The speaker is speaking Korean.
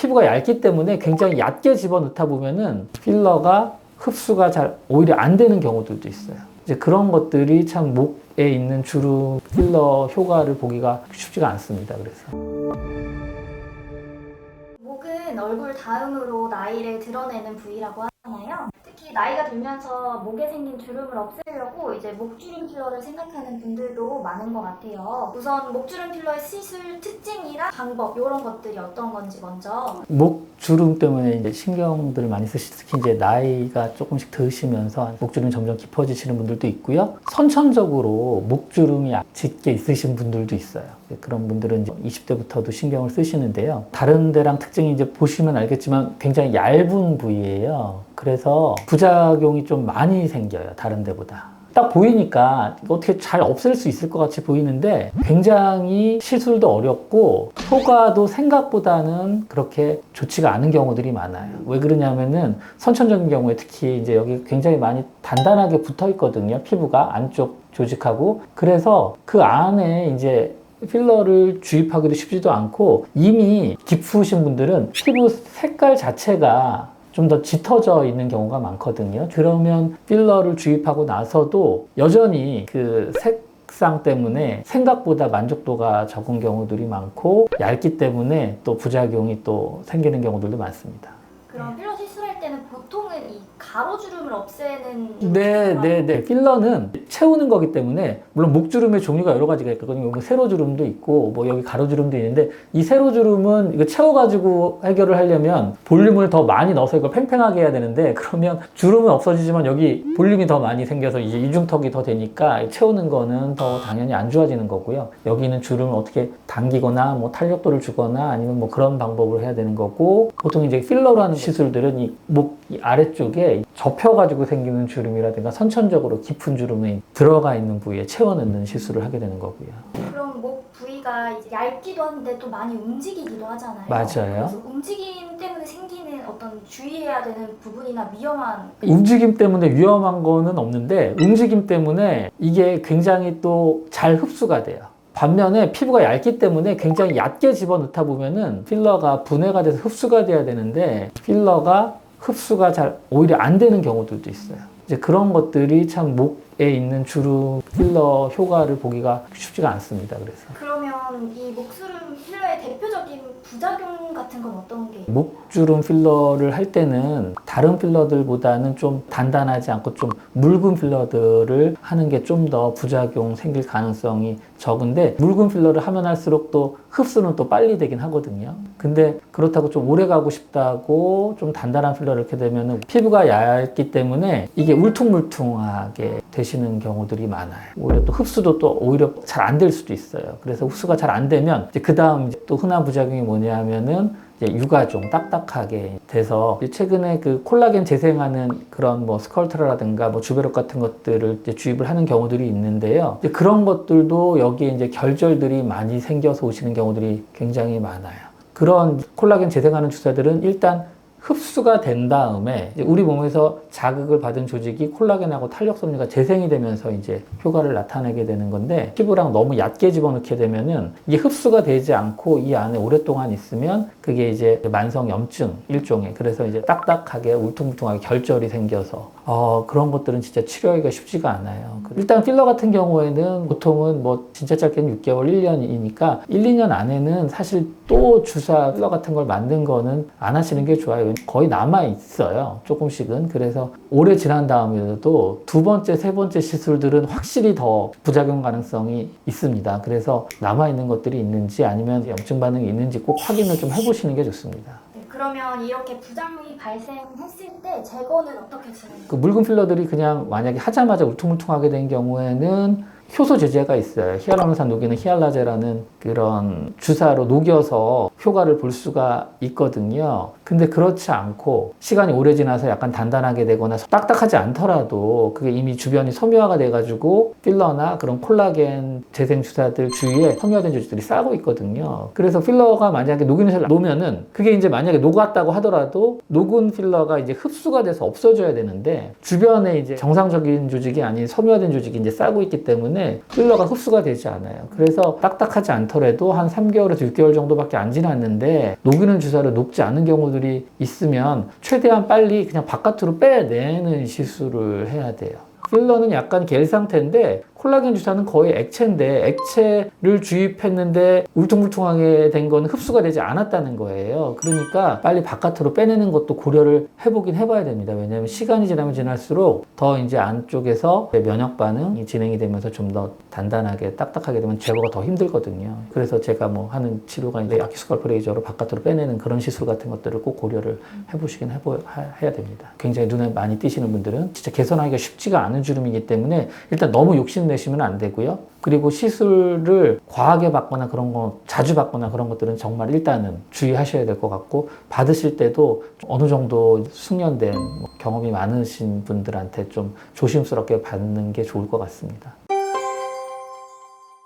피부가 얇기 때문에 굉장히 얕게 집어넣다 보면은 필러가 흡수가 잘 오히려 안 되는 경우들도 있어요. 이제 그런 것들이 참 목에 있는 주름 필러 효과를 보기가 쉽지가 않습니다. 그래서 목은 얼굴 다음으로 나이를 드러내는 부위라고 하잖아요. 특히 나이가 들면서 목에 생긴 주름을 없애려고 이제 목주름 필러를 생각하는 분들도 많은 것 같아요. 우선 목주름 필러의 시술 특징이랑 방법 이런 것들이 어떤 건지 먼저. 목 주름 때문에 이제 신경들을 많이 쓰시고 특히 이제 나이가 조금씩 드시면서 목주름이 점점 깊어지시는 분들도 있고요. 선천적으로 목주름이 짙게 있으신 분들도 있어요. 그런 분들은 이제 20대부터도 신경을 쓰시는데요. 다른 데랑 특징이 이제 보시면 알겠지만 굉장히 얇은 부위예요. 그래서 부작용이 좀 많이 생겨요. 다른 데보다. 딱 보이니까 어떻게 잘 없앨 수 있을 것 같이 보이는데 굉장히 시술도 어렵고 효과도 생각보다는 그렇게 좋지가 않은 경우들이 많아요. 왜 그러냐면은 선천적인 경우에 특히 이제 여기 굉장히 많이 단단하게 붙어 있거든요. 피부가 안쪽 조직하고. 그래서 그 안에 이제 필러를 주입하기도 쉽지도 않고 이미 깊으신 분들은 피부 색깔 자체가 좀 더 짙어져 있는 경우가 많거든요. 그러면 필러를 주입하고 나서도 여전히 그 색상 때문에 생각보다 만족도가 적은 경우들이 많고 얇기 때문에 또 부작용이 또 생기는 경우들도 많습니다. 그럼 필러 시술할 때는 보통은 이 가로주름을 없애는 네. 필러는 채우는 거기 때문에 물론 목주름의 종류가 여러 가지가 있거든요. 뭐 세로주름도 있고 뭐 여기 가로주름도 있는데 이 세로주름은 이거 채워가지고 해결을 하려면 볼륨을 더 많이 넣어서 이걸 팽팽하게 해야 되는데 그러면 주름은 없어지지만 여기 볼륨이 더 많이 생겨서 이제 이중턱이 더 되니까 채우는 거는 더 당연히 안 좋아지는 거고요. 여기는 주름을 어떻게 당기거나 뭐 탄력도를 주거나 아니면 뭐 그런 방법을 해야 되는 거고 보통 이제 필러로 하는 시술들은 이 목 아래쪽에 접혀가지고 생기는 주름이라든가 선천적으로 깊은 주름이 들어가 있는 부위에 채워넣는 시술을 하게 되는 거고요. 그럼 목 부위가 이제 얇기도 한데 또 많이 움직이기도 하잖아요. 맞아요. 그래서 움직임 때문에 생기는 어떤 주의해야 되는 부분이나 위험한 움직임 때문에 위험한 거는 없는데 움직임 때문에 이게 굉장히 또 잘 흡수가 돼요. 반면에 피부가 얇기 때문에 굉장히 얕게 집어넣다 보면은 필러가 분해가 돼서 흡수가 돼야 되는데 필러가 흡수가 잘 오히려 안 되는 경우들도 있어요. 이제 그런 것들이 참 목에 있는 주름 필러 효과를 보기가 쉽지가 않습니다. 그래서 그러면 이 목주름 필러의 대표적인 부작용 같은 건 어떤 게? 목주름 필러를 할 때는 다른 필러들보다는 좀 단단하지 않고 좀 묽은 필러들을 하는 게 좀 더 부작용 생길 가능성이 적은데 묽은 필러를 하면 할수록 또 흡수는 또 빨리 되긴 하거든요. 근데 그렇다고 좀 오래 가고 싶다고 좀 단단한 필러를 이렇게 되면 피부가 얇기 때문에 이게 울퉁불퉁하게 되시는 경우들이 많아요. 오히려 또 흡수도 또 오히려 잘 안 될 수도 있어요. 그래서 흡수가 잘 안 되면 이제 그 다음 또 흔한 부작용이 뭐냐면은 이제 유가종 딱딱하게 돼서 최근에 그 콜라겐 재생하는 그런 뭐 스컬트라든가 뭐 주베롯 같은 것들을 이제 주입을 하는 경우들이 있는데요. 이제 그런 것들도 여기에 이제 결절들이 많이 생겨서 오시는 경우들이 굉장히 많아요. 그런 콜라겐 재생하는 주사들은 일단 흡수가 된 다음에 우리 몸에서 자극을 받은 조직이 콜라겐하고 탄력 섬유가 재생이 되면서 이제 효과를 나타내게 되는 건데 피부랑 너무 얕게 집어넣게 되면은 이게 흡수가 되지 않고 이 안에 오랫동안 있으면 그게 이제 만성 염증 일종의 그래서 이제 딱딱하게 울퉁불퉁하게 결절이 생겨서 그런 것들은 진짜 치료하기가 쉽지가 않아요. 일단 필러 같은 경우에는 보통은 뭐 진짜 짧게는 6개월, 1년이니까 1, 2년 안에는 사실 또 주사 필러 같은 걸 만든 거는 안 하시는 게 좋아요. 거의 남아 있어요. 조금씩은. 그래서 오래 지난 다음에도 두 번째, 세 번째 시술들은 확실히 더 부작용 가능성이 있습니다. 그래서 남아 있는 것들이 있는지 아니면 염증 반응이 있는지 꼭 확인을 좀 해보시는 게 좋습니다. 그러면 이렇게 부작용이 발생했을 때 제거는 어떻게 진행해요? 그 묽은 필러들이 그냥 만약에 하자마자 울퉁불퉁하게 된 경우에는 효소 제제가 있어요. 히알루론산 녹이는 히알라제라는 그런 주사로 녹여서 효과를 볼 수가 있거든요. 근데 그렇지 않고 시간이 오래 지나서 약간 단단하게 되거나 딱딱하지 않더라도 그게 이미 주변이 섬유화가 돼가지고 필러나 그런 콜라겐 재생 주사들 주위에 섬유화된 조직들이 쌓고 있거든요. 그래서 필러가 만약에 녹이는 잘 놓으면은 그게 이제 만약에 녹았다고 하더라도 녹은 필러가 이제 흡수가 돼서 없어져야 되는데 주변에 이제 정상적인 조직이 아닌 섬유화된 조직이 이제 쌓고 있기 때문에 때문에 필러가 흡수가 되지 않아요. 그래서 딱딱하지 않더라도 한 3개월에서 6개월 정도밖에 안 지났는데 녹이는 주사를 녹지 않은 경우들이 있으면 최대한 빨리 그냥 바깥으로 빼내는 시술을 해야 돼요. 필러는 약간 겔 상태인데 콜라겐 주사는 거의 액체인데 액체를 주입했는데 울퉁불퉁하게 된 건 흡수가 되지 않았다는 거예요. 그러니까 빨리 바깥으로 빼내는 것도 고려를 해보긴 해봐야 됩니다. 왜냐하면 시간이 지나면 지날수록 더 이제 안쪽에서 면역 반응이 진행이 되면서 좀 더 단단하게 딱딱하게 되면 제거가 더 힘들거든요. 그래서 제가 뭐 하는 치료가 이제 아키스컬프 레이저로 바깥으로 빼내는 그런 시술 같은 것들을 꼭 고려를 해보시긴 해야 됩니다. 굉장히 눈에 많이 띄시는 분들은 진짜 개선하기가 쉽지가 않은 주름이기 때문에 일단 너무 욕심 내시면 안 되고요. 그리고 시술을 과하게 받거나 그런 거 자주 받거나 그런 것들은 정말 일단은 주의하셔야 될 것 같고, 받으실 때도 어느 정도 숙련된 경험이 많으신 분들한테 좀 조심스럽게 받는 게 좋을 것 같습니다.